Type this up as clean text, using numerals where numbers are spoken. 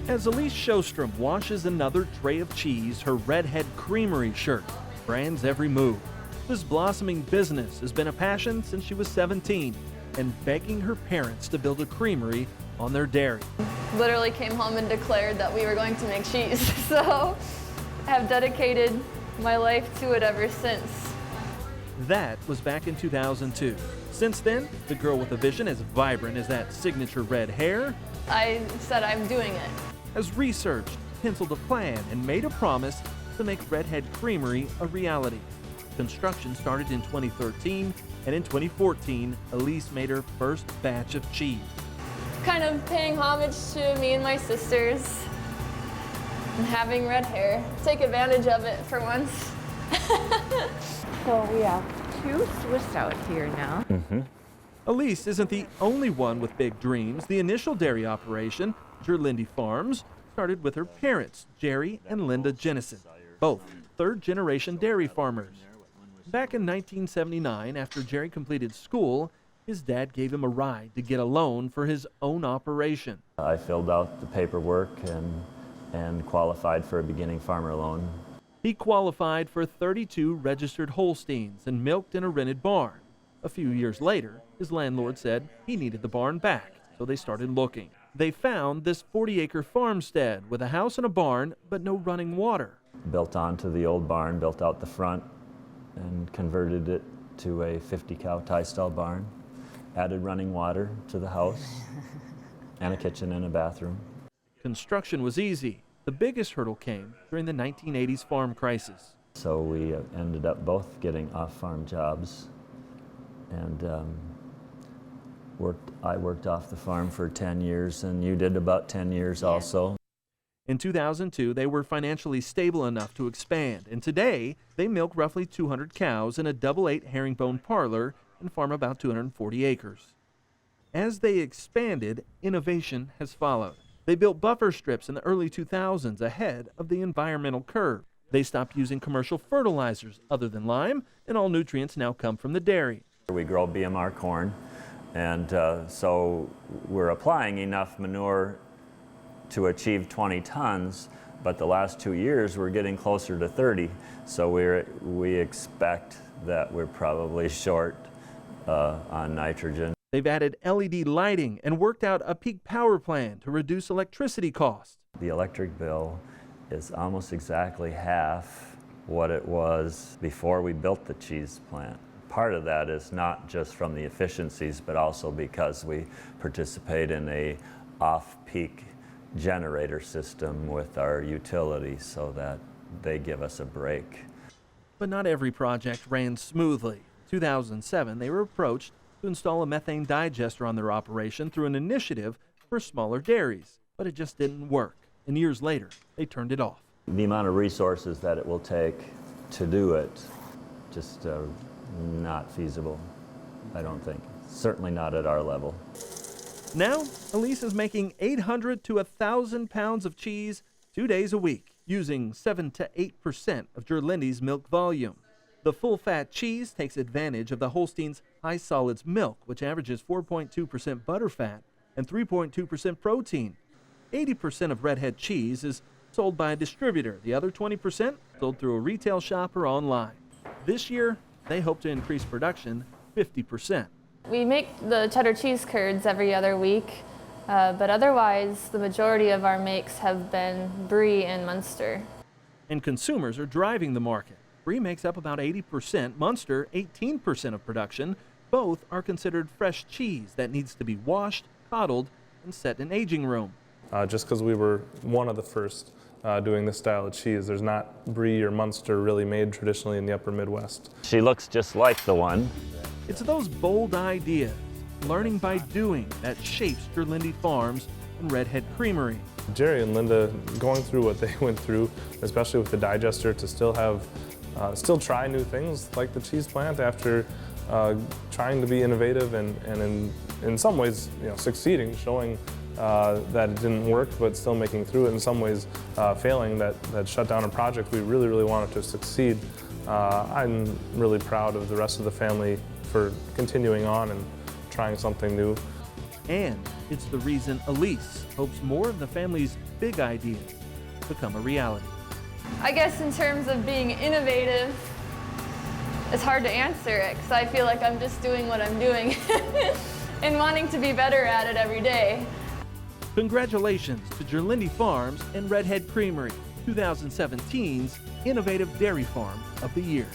As Lucas Sjostrom washes another tray of cheese, her Redhead Creamery shirt brands every move. This blossoming business has been a passion since she was 17 and begging her parents to build a creamery on their dairy. Literally came home and declared that we were going to make cheese, so I have dedicated my life to it ever since. That was back in 2002. Since then, the girl with a vision as vibrant as that signature red hair I said I'm doing it. has researched, penciled a plan, and made a promise to make Redhead Creamery a reality. Construction started in 2013, and in 2014, Alise made her first batch of cheese. Kind of paying homage to me and my sisters and having red hair. Take advantage of it for once. So we have 2 Swiss out here now. Alise isn't the only one with big dreams. The initial dairy operation, Jer-Lindy Farms, started with her parents, Jerry and Linda Jennissen, both third-generation dairy farmers. Back in 1979, after Jerry completed school, his dad gave him a ride to get a loan for his own operation. I filled out the paperwork and qualified for a beginning farmer loan. He qualified for 32 registered Holsteins and milked in a rented barn. A few years later, his landlord said he needed the barn back, so they started looking. They found this 40-acre farmstead with a house and a barn, but no running water. Built onto the old barn, built out the front, and converted it to a 50-cow tie-stall barn. Added running water to the house, and a kitchen and a bathroom. Construction was easy. The biggest hurdle came during the 1980s farm crisis. So we ended up both getting off-farm jobs, and I worked off the farm for 10 years, and you did about 10 years also. In 2002, they were financially stable enough to expand, and today they milk roughly 200 cows in a double-8 herringbone parlor and farm about 240 acres. As they expanded, innovation has followed. They built buffer strips in the early 2000s ahead of the environmental curve. They stopped using commercial fertilizers other than lime, and all nutrients now come from the dairy. We grow BMR corn, and so we're applying enough manure to achieve 20 tons, but the last 2 years we're getting closer to 30, so we expect that we're probably short on nitrogen. They've added LED lighting and worked out a peak power plan to reduce electricity costs. The electric bill is almost exactly half what it was before we built the cheese plant. Part of that is not just from the efficiencies, but also because we participate in a off-peak generator system with our utilities so that they give us a break. But not every project ran smoothly. 2007, they were approached to install a methane digester on their operation through an initiative for smaller dairies, but it just didn't work. And years later, they turned it off. The amount of resources that it will take to do it, just not feasible, I don't think. Certainly not at our level. Now, Alise is making 800 to 1,000 pounds of cheese 2 days a week, using 7 to 8% of Jer-Lindy's milk volume. The full-fat cheese takes advantage of the Holstein's high solids milk, which averages 4.2% butterfat and 3.2% protein. 80% of Redhead cheese is sold by a distributor. The other 20% sold through a retail shop or online. This year, they hope to increase production 50%. We make the cheddar cheese curds every other week, but otherwise the majority of our makes have been Brie and Munster. And consumers are driving the market. Brie makes up about 80%, Munster 18% of production. Both are considered fresh cheese that needs to be washed, coddled, and set in an aging room. Just because we were one of the first doing this style of cheese, there's not Brie or Munster really made traditionally in the upper Midwest. She looks just like the one. It's those bold ideas, learning by doing, that shapes Jer-Lindy Farms and Redhead Creamery. Jerry and Linda, going through what they went through, especially with the digester, to still try new things like the cheese plant after trying to be innovative and in some ways, succeeding, showing that it didn't work, but still making through it. In some ways, failing that shut down a project we really, really wanted to succeed. I'm really proud of the rest of the family for continuing on and trying something new. And It's the reason Alise hopes more of the family's big ideas become a reality. I guess in terms of being innovative, it's hard to answer it because I feel like I'm just doing what I'm doing and wanting to be better at it every day. Congratulations to Jer-Lindy Farms and Redhead Creamery, 2017's Innovative Dairy Farm of the Year.